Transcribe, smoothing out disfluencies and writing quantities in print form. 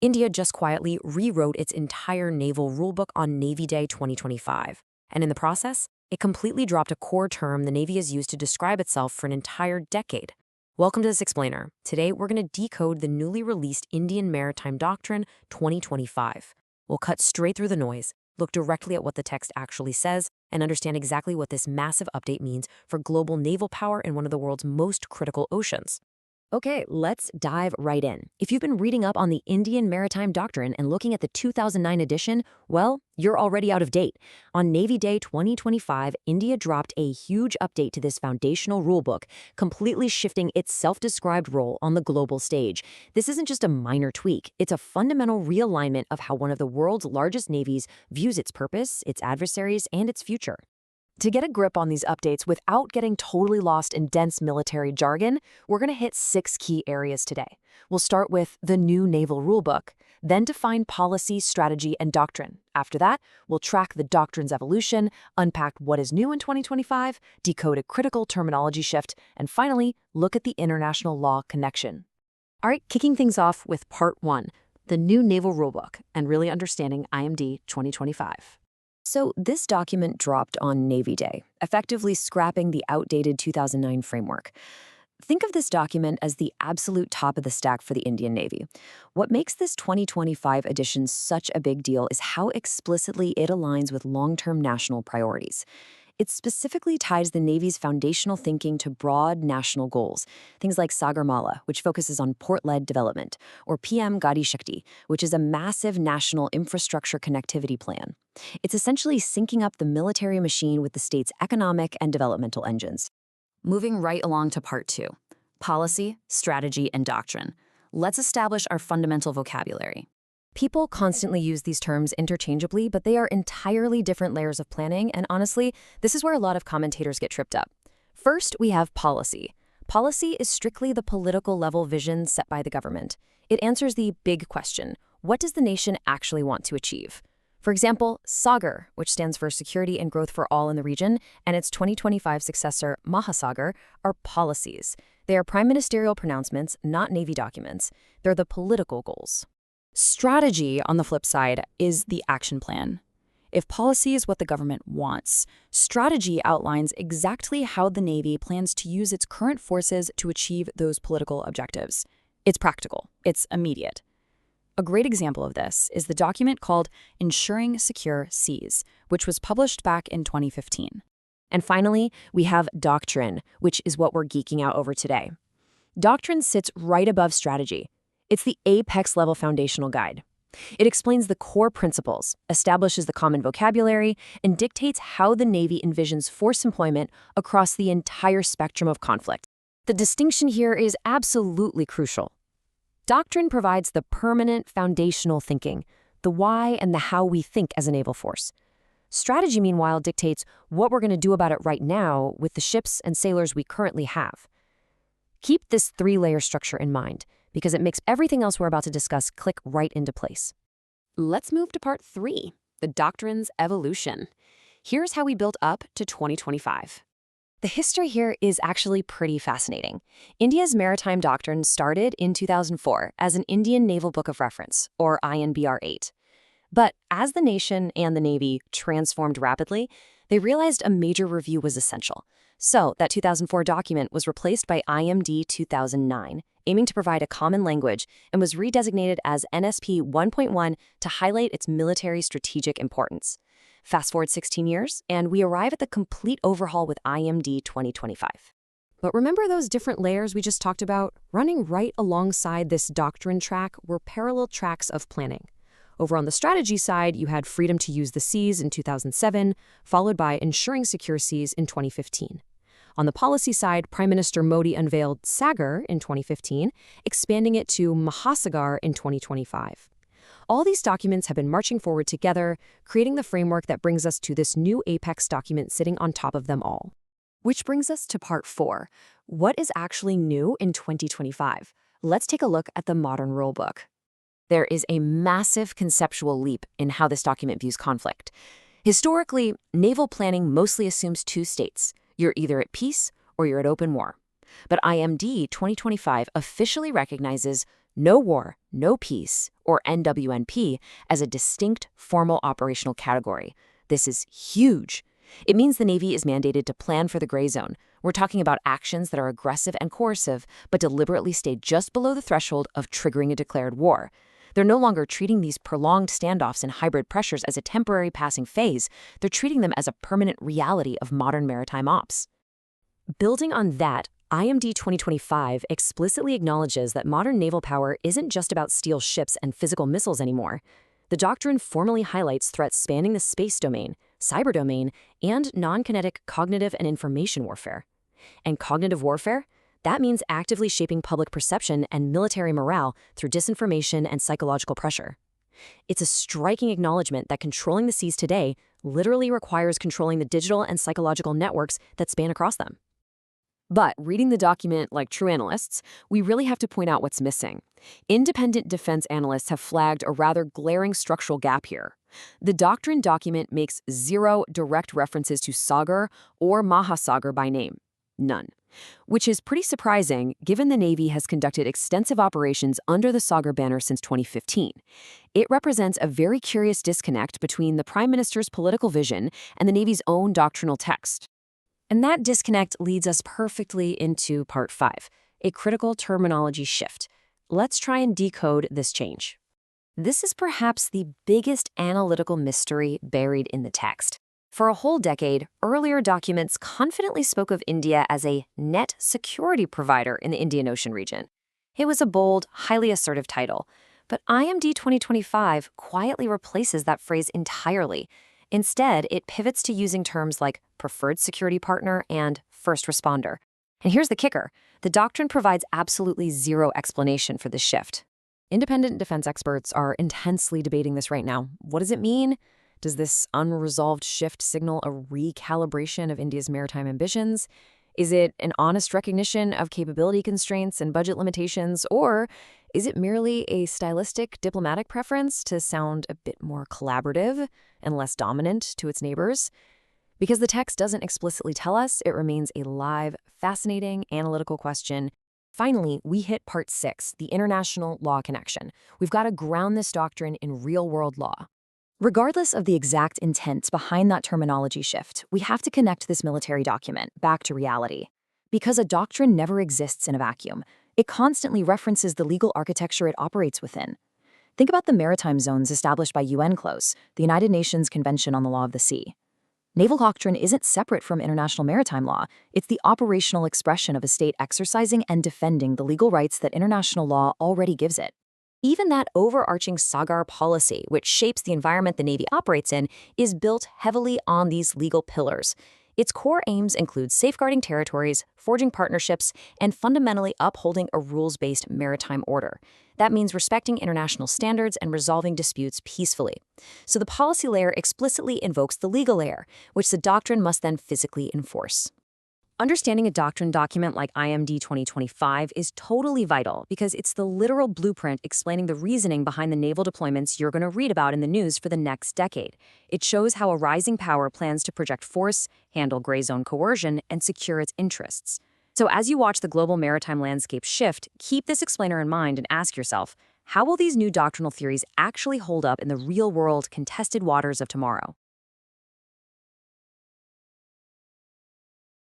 India just quietly rewrote its entire naval rulebook on Navy Day 2025. And in the process, it completely dropped a core term the Navy has used to describe itself for an entire decade. Welcome to this explainer. Today, we're going to decode the newly released Indian Maritime Doctrine 2025. We'll cut straight through the noise, look directly at what the text actually says, and understand exactly what this massive update means for global naval power in one of the world's most critical oceans. Okay, let's dive right in. If you've been reading up on the Indian Maritime Doctrine and looking at the 2009 edition, well, you're already out of date. On Navy Day 2025, India dropped a huge update to this foundational rulebook, completely shifting its self-described role on the global stage. This isn't just a minor tweak, it's a fundamental realignment of how one of the world's largest navies views its purpose, its adversaries, and its future. To get a grip on these updates without getting totally lost in dense military jargon, we're going to hit 6 key areas today. We'll start with the new naval rulebook, then define policy, strategy, and doctrine. After that, we'll track the doctrine's evolution, unpack what is new in 2025, decode a critical terminology shift, and finally, look at the international law connection. All right, kicking things off with Part 1, the new naval rulebook, and really understanding IMD 2025. So this document dropped on Navy Day, effectively scrapping the outdated 2009 framework. Think of this document as the absolute top of the stack for the Indian Navy. What makes this 2025 edition such a big deal is how explicitly it aligns with long-term national priorities. It specifically ties the Navy's foundational thinking to broad national goals, things like Sagarmala, which focuses on port-led development, or PM Gati Shakti, which is a massive national infrastructure connectivity plan. It's essentially syncing up the military machine with the state's economic and developmental engines. Moving right along to Part 2, policy, strategy, and doctrine. Let's establish our fundamental vocabulary. People constantly use these terms interchangeably, but they are entirely different layers of planning, and honestly, this is where a lot of commentators get tripped up. First, we have policy. Policy is strictly the political level vision set by the government. It answers the big question, what does the nation actually want to achieve? For example, SAGAR, which stands for Security and Growth for All in the region, and its 2025 successor, Mahasagar, are policies. They are prime ministerial pronouncements, not Navy documents. They're the political goals. Strategy, on the flip side, is the action plan. If policy is what the government wants, strategy outlines exactly how the Navy plans to use its current forces to achieve those political objectives. It's practical. It's immediate. A great example of this is the document called Ensuring Secure Seas, which was published back in 2015. And finally, we have doctrine, which is what we're geeking out over today. Doctrine sits right above strategy. It's the apex-level foundational guide. It explains the core principles, establishes the common vocabulary, and dictates how the Navy envisions force employment across the entire spectrum of conflict. The distinction here is absolutely crucial. Doctrine provides the permanent foundational thinking, the why and the how we think as a naval force. Strategy, meanwhile, dictates what we're going to do about it right now with the ships and sailors we currently have. Keep this 3-layer structure in mind, because it makes everything else we're about to discuss click right into place. Let's move to Part 3, the doctrine's evolution. Here's how we built up to 2025. The history here is actually pretty fascinating. India's Maritime Doctrine started in 2004 as an Indian Naval Book of Reference, or INBR 8. But as the nation and the Navy transformed rapidly, they realized a major review was essential. So that 2004 document was replaced by IMD 2009, aiming to provide a common language, and was redesignated as NSP 1.1 to highlight its military strategic importance. Fast forward 16 years, and we arrive at the complete overhaul with IMD 2025. But remember those different layers we just talked about? Running right alongside this doctrine track were parallel tracks of planning. Over on the strategy side, you had freedom to use the seas in 2007, followed by ensuring secure seas in 2015. On the policy side, Prime Minister Modi unveiled SAGAR in 2015, expanding it to Mahasagar in 2025. All these documents have been marching forward together, creating the framework that brings us to this new apex document sitting on top of them all. Which brings us to Part 4. What is actually new in 2025? Let's take a look at the modern rulebook. There is a massive conceptual leap in how this document views conflict. Historically, naval planning mostly assumes 2 states. You're either at peace or you're at open war. But IMD 2025 officially recognizes no war, no peace, or NWNP as a distinct formal operational category. This is huge. It means the Navy is mandated to plan for the gray zone. We're talking about actions that are aggressive and coercive, but deliberately stay just below the threshold of triggering a declared war. They're no longer treating these prolonged standoffs and hybrid pressures as a temporary passing phase. They're treating them as a permanent reality of modern maritime ops. Building on that, IMD 2025 explicitly acknowledges that modern naval power isn't just about steel ships and physical missiles anymore. The doctrine formally highlights threats spanning the space domain, cyber domain, and non-kinetic cognitive and information warfare. And cognitive warfare? That means actively shaping public perception and military morale through disinformation and psychological pressure. It's a striking acknowledgement that controlling the seas today literally requires controlling the digital and psychological networks that span across them. But reading the document like true analysts, we really have to point out what's missing. Independent defense analysts have flagged a rather glaring structural gap here. The doctrine document makes zero direct references to Sagar or Mahasagar by name. None. Which is pretty surprising given the Navy has conducted extensive operations under the Sagar banner since 2015. It represents a very curious disconnect between the Prime Minister's political vision and the Navy's own doctrinal text. And that disconnect leads us perfectly into Part 5, a critical terminology shift. Let's try and decode this change. This is perhaps the biggest analytical mystery buried in the text. For a whole decade, earlier documents confidently spoke of India as a net security provider in the Indian Ocean region. It was a bold, highly assertive title, but IMD 2025 quietly replaces that phrase entirely. Instead, it pivots to using terms like preferred security partner and first responder. And here's the kicker. The doctrine provides absolutely zero explanation for this shift. Independent defense experts are intensely debating this right now. What does it mean? Does this unresolved shift signal a recalibration of India's maritime ambitions? Is it an honest recognition of capability constraints and budget limitations, or is it merely a stylistic diplomatic preference to sound a bit more collaborative and less dominant to its neighbors? Because the text doesn't explicitly tell us, it remains a live, fascinating, analytical question. Finally, we hit Part 6, the international law connection. We've got to ground this doctrine in real-world law. Regardless of the exact intent behind that terminology shift, we have to connect this military document back to reality. Because a doctrine never exists in a vacuum, it constantly references the legal architecture it operates within. Think about the maritime zones established by UNCLOS, the United Nations Convention on the Law of the Sea. Naval doctrine isn't separate from international maritime law. It's the operational expression of a state exercising and defending the legal rights that international law already gives it. Even that overarching Sagar policy, which shapes the environment the Navy operates in, is built heavily on these legal pillars. Its core aims include safeguarding territories, forging partnerships, and fundamentally upholding a rules-based maritime order. That means respecting international standards and resolving disputes peacefully. So the policy layer explicitly invokes the legal layer, which the doctrine must then physically enforce. Understanding a doctrine document like IMD 2025 is totally vital because it's the literal blueprint explaining the reasoning behind the naval deployments you're going to read about in the news for the next decade. It shows how a rising power plans to project force, handle gray zone coercion, and secure its interests. So as you watch the global maritime landscape shift, keep this explainer in mind and ask yourself, how will these new doctrinal theories actually hold up in the real-world, contested waters of tomorrow?